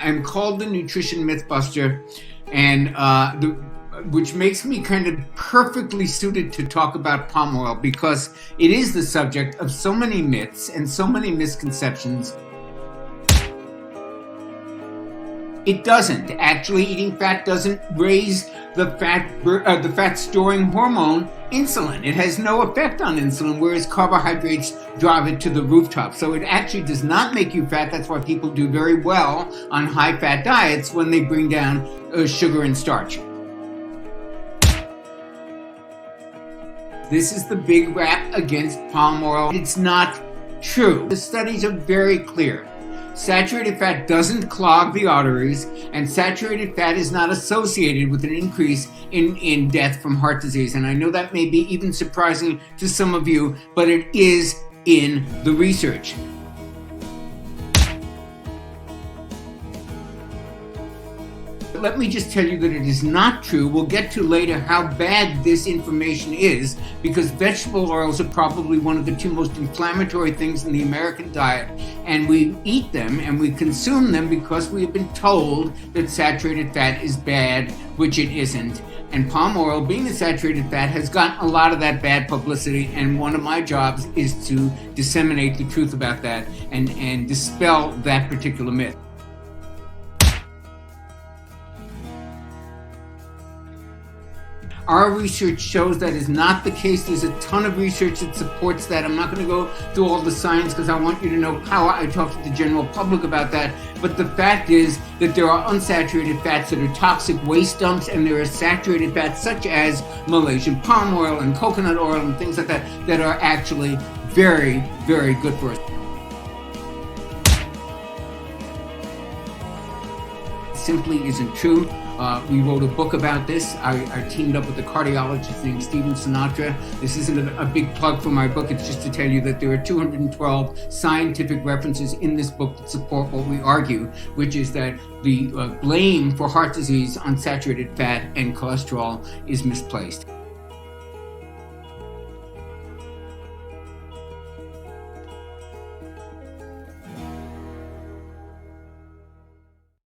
I'm called the Nutrition Mythbuster, and which makes me kind of perfectly suited to talk about palm oil because it is the subject of so many myths and so many misconceptions. It doesn't. Actually, eating fat doesn't raise the fat-storing hormone, insulin. It has no effect on insulin, whereas carbohydrates drive it to the rooftop. So it actually does not make you fat. That's why people do very well on high-fat diets when they bring down sugar and starch. This is the big rap against palm oil. It's not true. The studies are very clear. Saturated fat doesn't clog the arteries, and saturated fat is not associated with an increase in death from heart disease. And I know that may be even surprising to some of you, but it is in the research. Let me just tell you that it is not true. We'll get to later how bad this information is, because vegetable oils are probably one of the two most inflammatory things in the American diet, and we eat them and we consume them because we have been told that saturated fat is bad, which it isn't. And palm oil, being a saturated fat, has gotten a lot of that bad publicity, and one of my jobs is to disseminate the truth about that and dispel that particular myth. Our research shows that is not the case. There's a ton of research that supports that. I'm not going to go through all the science because I want you to know how I talk to the general public about that. But the fact is that there are unsaturated fats that are toxic waste dumps, and there are saturated fats such as Malaysian palm oil and coconut oil and things like that that are actually very, very good for us. It simply isn't true. We wrote a book about this. I teamed up with a cardiologist named Stephen Sinatra. This isn't a big plug for my book. It's just to tell you that there are 212 scientific references in this book that support what we argue, which is that the blame for heart disease on saturated fat and cholesterol is misplaced.